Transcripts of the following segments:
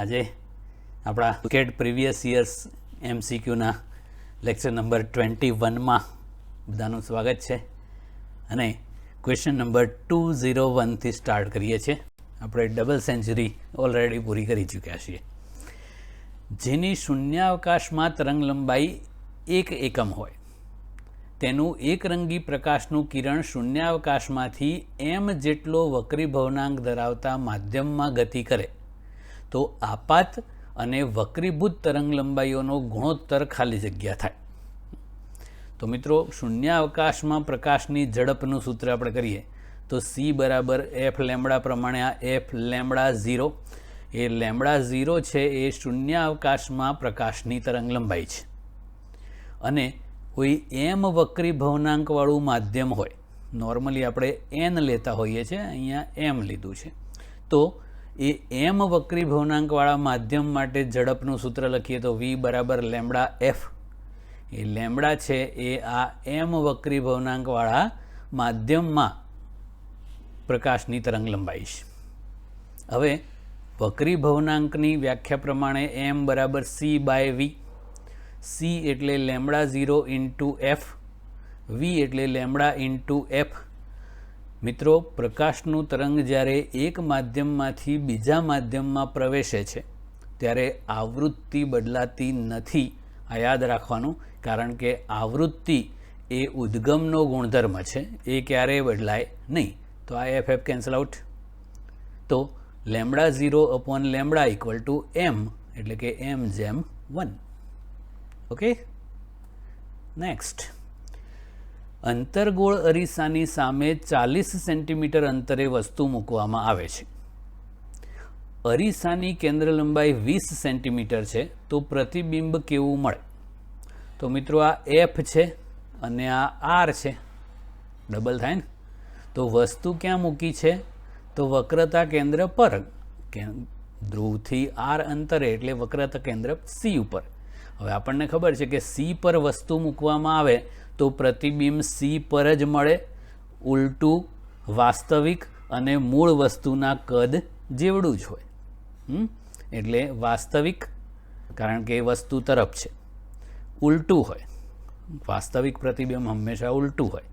આજે આપણા CAT previous years એમસીક્યુના લેક્ચર નંબર 21માં બધાનું સ્વાગત છે અને ક્વેશ્ચન નંબર 201થી સ્ટાર્ટ કરીએ છીએ. આપણે ડબલ સેન્ચુરી ઓલરેડી પૂરી કરી ચૂક્યા છીએ. જેની શૂન્યાવકાશમાં તરંગ લંબાઈ 1 એકમ હોય તેનું એકરંગી પ્રકાશનું કિરણ શૂન્યાવકાશમાંથી m જેટલો વક્રી ભવનાંક ધરાવતા માધ્યમમાં ગતિ કરે તો આપાત અને વક્રીભૂત તરંગ લંબાઈઓનો ગુણોત્તર ખાલી જગ્યા થાય. તો મિત્રો, શૂન્યાવકાશમાં પ્રકાશની ઝડપનું સૂત્ર આપણે કરીએ તો c બરાબર f લેમ્બડા પ્રમાણે આ f લેમ્બડા 0 એ લેમ્બડા 0 છે એ શૂન્યાવકાશમાં પ્રકાશની તરંગ લંબાઈ છે. અને કોઈ m વક્રી ભવનાંકવાળું માધ્યમ હોય, નોર્મલી આપણે n લેતા હોઈએ છીએ, અહીંયા m લીધું છે, તો એ m વક્રી ભવનાંકવાળા માધ્યમ માટે ઝડપનું સૂત્ર લખીએ તો v બરાબર લેમ્બડા f. એ લેમ્બડા છે એ આ m વક્રી ભવનાંકવાળા માધ્યમમાં પ્રકાશની તરંગ લંબાઈ છે. હવે વક્રી ભવનાંકની વ્યાખ્યા પ્રમાણે m બરાબર c બાય v. c એટલે લેમ્બડા 0 ઇન્ટુ f, v એટલે લેમ્બડા ઇન્ટુ f. મિત્રો, પ્રકાશનું તરંગ જ્યારે એક માધ્યમમાંથી બીજા માધ્યમમાં પ્રવેશે છે ત્યારે આવૃત્તિ બદલાતી નથી. આ યાદ રાખવાનું, કારણ કે આવૃત્તિ એ ઉદ્ગમનો ગુણધર્મ છે, એ ક્યારેય બદલાય નહીં. તો આ એફ કેન્સલ આઉટ. તો lambda 0 upon lambda equal to m, એટલે કે m/1. Okay, next. અંતરગોળ અરીસાની સામે 40 સેન્ટીમીટર અંતરે વસ્તુ મૂકવામાં આવે છે. અરીસાની કેન્દ્ર લંબાઈ 20 સેન્ટીમીટર છે તો પ્રતિબિંબ કેવું મળે? તો મિત્રો, આ f છે અને આ r છે, ડબલ થાય ને. તો વસ્તુ ક્યાં મૂકી છે? તો વક્રતા કેન્દ્ર પર, ધ્રુવથી r અંતરે, એટલે વક્રતા કેન્દ્ર c ઉપર. હવે આપણને ખબર છે કે c પર વસ્તુ મૂકવામાં આવે તો પ્રતિબિંબ c પર જ મળે, ઉલટું વાસ્તવિક અને મૂળ વસ્તુના કદ જેવડું જ હોય. એટલે વાસ્તવિક, કારણ કે એ વસ્તુ તરફ છે, ઉલટું હોય. વાસ્તવિક પ્રતિબિંબ હંમેશા ઉલટું હોય.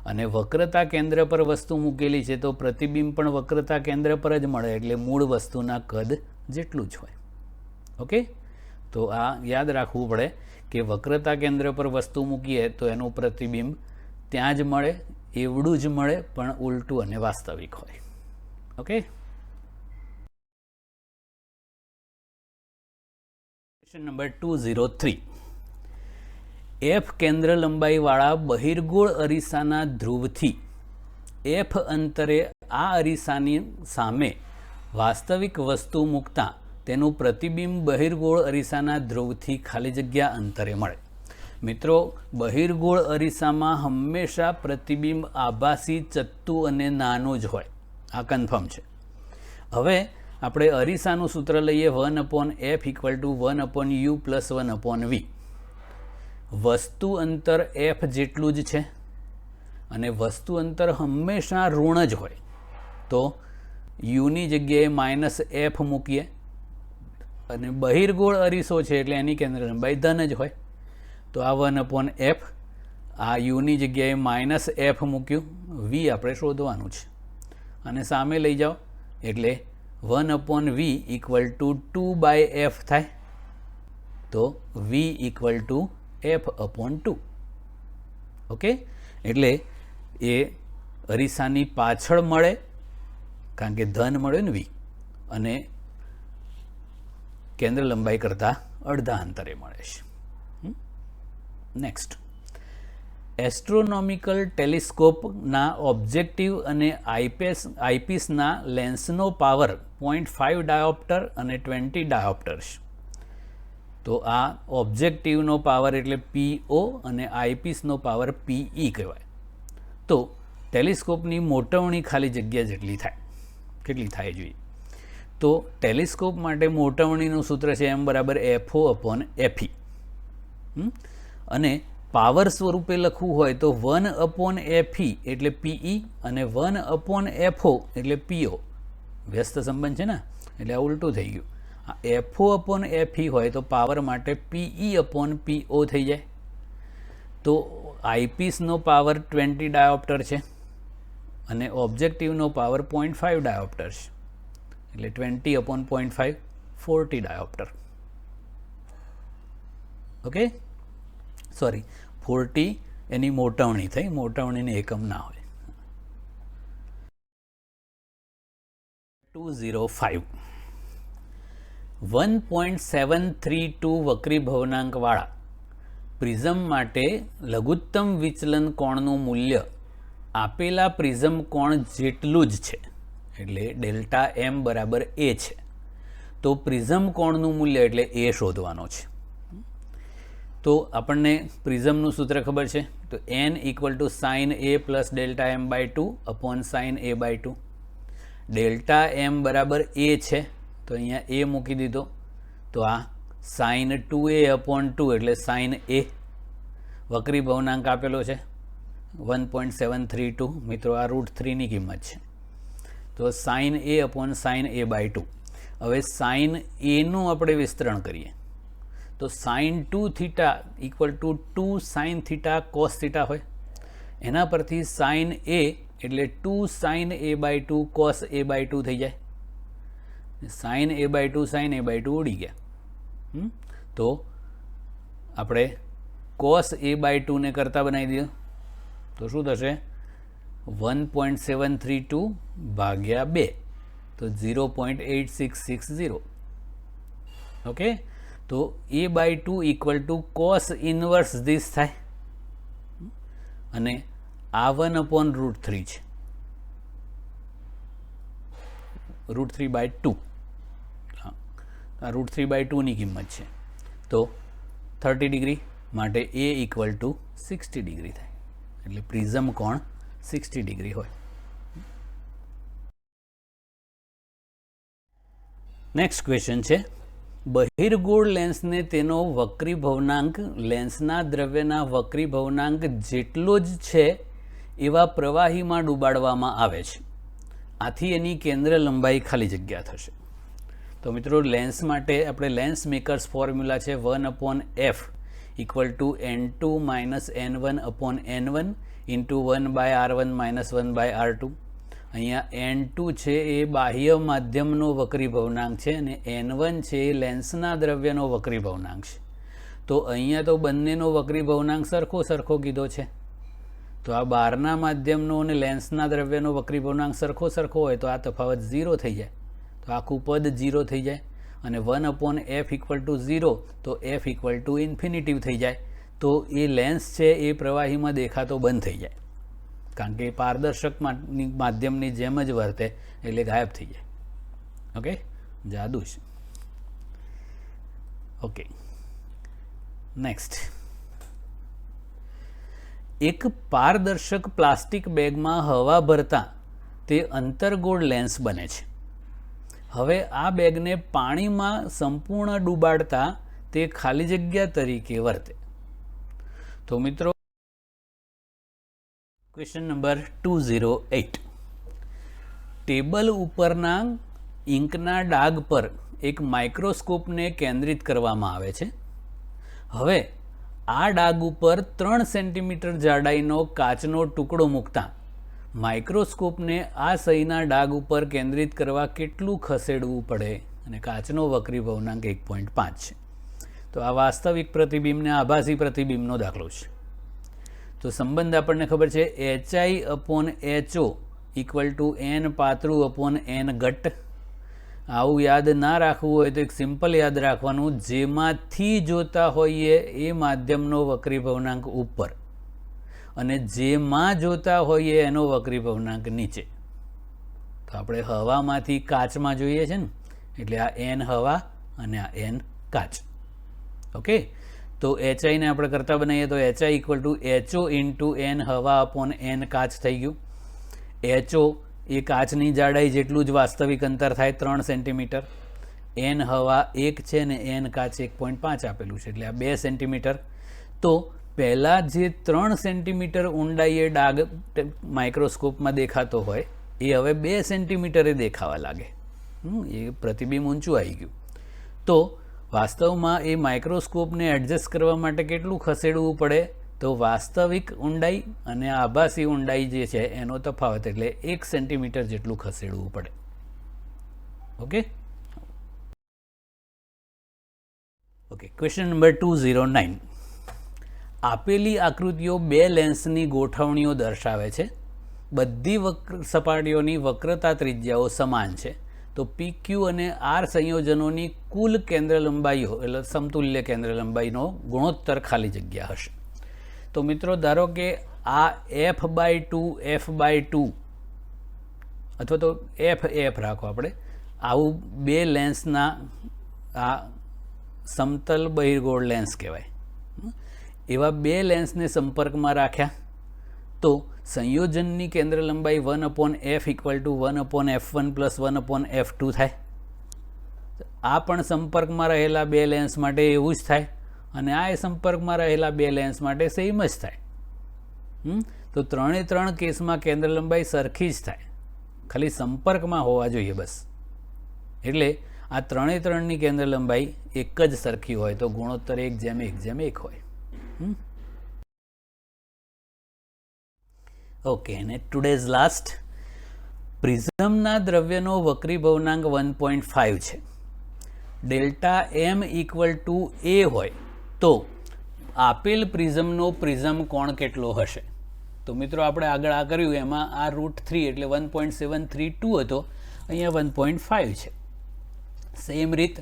અને વક્રતા કેન્દ્ર પર વસ્તુ મૂકેલી છે તો પ્રતિબિંબ પણ વક્રતા કેન્દ્ર પર જ મળે, એટલે મૂળ વસ્તુના કદ જેટલું જ હોય. ઓકે, તો આ યાદ રાખવું પડે કે વક્રતા કેન્દ્ર પર વસ્તુ મૂકીએ તો એનું પ્રતિબિંબ ત્યાં જ મળે, એવડું જ મળે, પણ ઉલટું અને વાસ્તવિક હોય. Okay, question number 203. f કેન્દ્ર લંબાઈવાળા બહિર્ગોળ અરીસાના ધ્રુવથી f અંતરે આ અરીસાની સામે વાસ્તવિક વસ્તુ મૂકતા તેનું પ્રતિબિંબ બહિર્ગોળ અરીસાના ધ્રુવથી ખાલી જગ્યા અંતરે મળે. મિત્રો, બહિર્ગોળ અરીસામાં હંમેશા પ્રતિબિંબ આભાસી, ચત્તું અને નાનું જ હોય, આ કન્ફર્મ છે. હવે આપણે અરીસાનું સૂત્ર લઈએ 1/f equal to 1/u plus 1/v. વસ્તુ અંતર f જેટલું જ છે અને વસ્તુ અંતર હંમેશા ઋણ જ હોય, તો યુની જગ્યાએ -f મૂકીએ. અને બહિર્ગોળ અરીસો છે એટલે એની કેન્દ્ર લંબાઈ ધન જ હોય, તો આ 1/f, આ યુની જગ્યાએ -f મૂક્યું, v આપણે શોધવાનું છે, અને સામે લઈ જાઓ એટલે 1/v ઇક્વલ ટુ 2/f થાય. તો v equal to f/2. Okay, એટલે એ અરીસાની પાછળ મળે, કારણ કે ધન મળ્યો ને v, અને કેન્દ્ર લંબાઈ કરતાં અડધા અંતરે મળે છે. નેક્સ્ટ. એસ્ટ્રોનોમિકલ ટેલિસ્કોપના ઓબ્જેક્ટિવ અને આઈપીસના લેન્સનો પાવર 0.5 ડાયોપ્ટર અને 20 ડાયોપ્ટર છે. તો આ ઓબ્જેક્ટિવનો પાવર એટલે PO અને આઈપીસનો પાવર PE કહેવાય. તો ટેલિસ્કોપની મોટવણી ખાલી જગ્યા જેટલી થાય, કેટલી થાય જોઈએ? તો ટેલિસ્કોપ માટે મોટવણીનું સૂત્ર છે m બરાબર FO/FE. અને પાવર સ્વરૂપે લખવું હોય તો 1/FE એટલે PE અને 1/FO એટલે PO. વ્યસ્ત સંબંધ છે ને, એટલે આ ઉલટું થઈ ગયું. FO અપોન FE હોય તો પાવર માટે PE અપોન PO થઈ જાય. તો આઈપીસનો પાવર 20 ડાયોપ્ટર છે અને ઓબ્જેક્ટિવનો પાવર 0.5 ડાયોપ્ટર છે, એટલે 20 અપોન 0.5 40 ડાયોપ્ટર. ઓકે, સોરી 40 એની મોટવણી થઈ, મોટવણીની એકમ ના હોય. 205 1.732 વક્રી ભવનાંકવાળા પ્રિઝમ માટે લઘુત્તમ વિચલન કોણનું મૂલ્ય આપેલા પ્રિઝમ કોણ જેટલું જ છે, એટલે ડેલ્ટા એમ બરાબર એ છે. તો પ્રિઝમ કોણનું મૂલ્ય એટલે એ શોધવાનો છે. તો આપણને પ્રિઝમનું સૂત્ર ખબર છે, તો n equal to sine A plus delta M by 2 upon sine A by 2. Delta M બરાબર એ છે તો અહીંયા એ મૂકી દીધો, તો આ સાઇન 2a અપોન 2 એટલે સાઇન એ. વક્રી ભવનાંક આપેલો છે 1.732. મિત્રો આ √3ની કિંમત છે, તો sine A upon sine A by 2. હવે સાઇન એનું આપણે વિસ્તરણ કરીએ તો sine 2 theta equal to 2 sine theta cos theta હોય. એના પરથી સાઇન એ એટલે 2 sine A by 2 cos A by 2 થઈ જાય. Sine A by 2 sine A by 2 ઉડી ગયા. તો આપણે કોસ એ બાય 2 ને કરતા બનાવી દઈએ તો શું થશે? 1.732 ભાગ્યા 2 તો 0.8660. ઓકે, તો A by 2 equal to cos inverse this થાય અને આ 1 અપોન √3 છે, √3/2. હા, આ √3/2ની કિંમત છે. તો 30 ડિગ્રી માટે એ ઇક્વલ ટુ 60 ડિગ્રી થાય, એટલે પ્રિઝમ કોણ 60 ડિગ્રી હોય. નેક્સ્ટ ક્વેશ્ચન છે, બહિર્ગોળ લેન્સને તેનો વક્રી ભવનાંક લેન્સના દ્રવ્યના વક્રી ભવનાંક જેટલો જ છે એવા પ્રવાહીમાં ડૂબાડવામાં આવે છે. આથી એની કેન્દ્ર લંબાઈ ખાલી જગ્યા થશે. તો મિત્રો લેન્સ માટે આપણે લેન્સ મેકર્સ ફોર્મ્યુલા છે 1/f equal to n2 minus n1 upon n1 into 1/r1 minus 1/r2. અહીંયા n2 છે એ બાહ્ય માધ્યમનો વક્રી ભવનાંક છે અને n1 છે એ લેન્સના દ્રવ્યનો વક્રી ભવનાંક છે. તો અહીંયા તો બંનેનો વક્રી ભવનાંક સરખો કીધો છે. તો આ બહારના માધ્યમનો અને લેન્સના દ્રવ્યનો વક્રી ભવનાંક સરખો હોય તો આ તફાવત 0 થઈ જાય, તો આખું પદ 0 થઈ જાય અને 1/f ઇક્વલ ટુ 0 તો f ઇક્વલ ટુ ઇન્ફિનિટિવ થઈ જાય. તો એ લેન્સ છે એ પ્રવાહીમાં દેખાતો બંધ થઈ જાય, કારણ કે પારદર્શક માધ્યમની જેમ જ વર્તે એટલે ગાયબ થઈ જાય. ઓકે, જાદુ છે. ઓકે, નેક્સ્ટ, એક પારદર્શક પ્લાસ્ટિક બેગમાં હવા ભરતા તે અંતર્ગોળ લેન્સ બને છે. હવે આ બેગને પાણીમાં સંપૂર્ણ ડૂબાડતા તે ખાલી જગ્યા તરીકે વર્તે. તો મિત્રો ક્વેશ્ચન નંબર 208, ટેબલ ઉપરના ઇંકના ડાઘ પર એક માઇક્રોસ્કોપને કેન્દ્રિત કરવામાં આવે છે. હવે આ ડાઘ ઉપર 3 સેન્ટીમીટર જાડાઈનો કાચનો ટુકડો મૂકતા માઇક્રોસ્કોપને આ સહીના ડાઘ ઉપર કેન્દ્રિત કરવા કેટલું ખસેડવું પડે? અને કાચનો વક્રી ભવનાંક 1.5 છે. તો આ વાસ્તવિક પ્રતિબિંબને આભાસી પ્રતિબિંબનો દાખલો છે. તો સંબંધ આપણને ખબર છે, HI upon HO equal to n પાતળું અપોન n ઘટ્ટ. આવું યાદ ના રાખવું હોય તો એક સિમ્પલ યાદ રાખવાનું, જેમાંથી જોતા હોઈએ એ માધ્યમનો વક્રી ભવનાંક ઉપર અને જેમાં જોતા હોઈએ એનો વક્રી ભવનાંક નીચે. તો આપણે હવામાંથી કાચમાં જોઈએ છે ને, એટલે આ n હવા અને આ n કાચ. ઓકે, તો HI ને આપણે કરતા બનાવીએ તો HI equal to HO into n હવા અપોન n કાચ થઈ ગયું. HO એ કાચની જાડાઈ જેટલું જ વાસ્તવિક અંતર થાય 3 સેન્ટીમીટર. n હવા 1 છે ને n કાચ 1.5 આપેલું છે, એટલે આ 2 સેન્ટીમીટર. તો પહેલાં જે 3 સેન્ટીમીટર ઊંડાઈએ ડાઘ માઇક્રોસ્કોપમાં દેખાતો હોય એ હવે 2 સેન્ટીમીટરે દેખાવા લાગે. એ પ્રતિબિંબ ઊંચું આવી ગયું. તો વાસ્તવમાં એ માઇક્રોસ્કોપને એડજસ્ટ કરવા માટે કેટલું ખસેડવું પડે? તો વાસ્તવિક ઊંડાઈ અને આભાસી ઊંડાઈ જે છે એનો તફાવત, એટલે 1 સેન્ટીમીટર જેટલું ખસેડવું પડે. Okay okay question number 209. આપેલી આકૃતિઓ બે લેન્સની ગોઠવણીઓ દર્શાવે છે. બધી સપાટીઓની વક્રતા ત્રિજ્યાઓ સમાન છે. તો PQ અને R સંયોજનોની કુલ કેન્દ્ર લંબાઈઓ એટલે સમતુલ્ય કેન્દ્ર લંબાઈનો ગુણોત્તર ખાલી જગ્યા હશે. તો મિત્રો ધારો કે આ f/2 અથવા તો f રાખો આપણે, આવું બે લેન્સના આ સમતલ બહિર્ગોળ લેન્સ કહેવાય. એવા બે લેન્સને સંપર્કમાં રાખ્યા તો સંયોજનની કેન્દ્ર લંબાઈ 1/f = 1/f1 + 1/f2 થાય. આ પણ સંપર્કમાં રહેલા બે લેન્સ માટે એવું જ થાય અને આ સંપર્કમાં રહેલા બે લેન્સ માટે સેમ જ થાય. તો 3 કેસમાં કેન્દ્ર લંબાઈ સરખી જ થાય, ખાલી સંપર્કમાં હોવા જોઈએ બસ. એટલે આ 3ની કેન્દ્ર લંબાઈ એક જ સરખી હોય તો ગુણોત્તર 1:1:1 હોય. ઓકે, અને ટુડેઝ લાસ્ટ. પ્રિઝમના દ્રવ્યનો વક્રીભવનાંક 1.5 છે. ડેલ્ટા m = a હોય તો આપેલ પ્રિઝમનો પ્રિઝમ કોણ કેટલો હશે? તો મિત્રો આપણે આગળ આ કર્યું એમાં આ √3 એટલે 1.732 હતો, અહીંયા 1.5 છે. સેમ રીત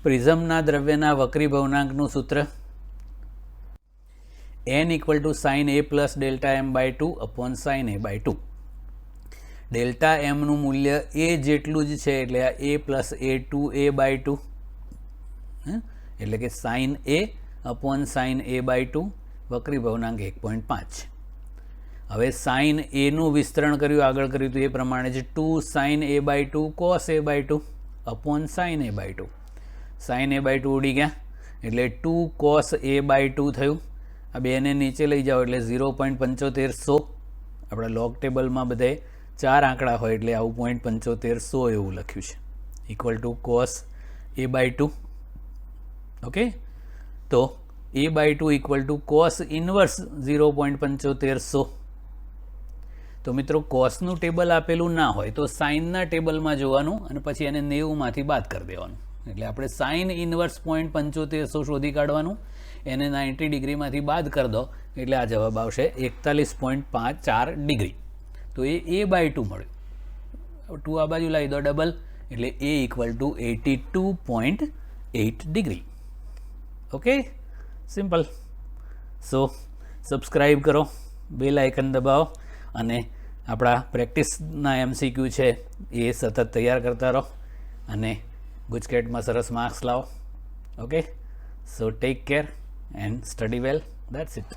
પ્રિઝમના દ્રવ્યના વક્રીભવનાંકનું સૂત્ર n = sin a + Δm/2 / sin a/2. Delta એમનું મૂલ્ય a જેટલું જ છે એટલે આ a + a2a/2 એટલે કે sin a / sin a/2 વક્રીભવનાંક 1.5. હવે sin a નું વિસ્તરણ કર્યું, આગળ કર્યું તો એ પ્રમાણે જ 2 sin a/2 cos a/2 / sin a/2. sin a/2 ઉડી ગયા એટલે 2 cos a/2 થયું. આ બેને નીચે લઈ જાઓ એટલે 0.7500. આપણા લોગ ટેબલમાં બધે 4 આંકડા હોય એટલે આવું 0.7500 એવું લખ્યું છે, = cos a/2. ઓકે, તો a/2 = cos ઇન્વર્સ 0.7500. તો મિત્રો કોસનું ટેબલ આપેલું ના હોય તો સાઇનના ટેબલમાં જોવાનું અને પછી એને 90માંથી બાદ કરી દેવાનું. એટલે આપણે સાઇન ઇન્વર્સ 0.7500 શોધી કાઢવાનું, એને 90 ડિગ્રીમાંથી બાદ કરી દો એટલે આ જવાબ આવશે 41.54 ડિગ્રી. તો એ a/2 મળ્યું. 2 આ બાજુ લાવી દો ડબલ એટલે a = 82.8 degree. Okay, simple. So subscribe કરો, બેલ આઇકન દબાવો અને આપણા પ્રેક્ટિસના MCQ છે એ સતત તૈયાર કરતા રહો અને ગુજકેટમાં સરસ માર્ક્સ લાવો. Okay, so take care and study well. That's it.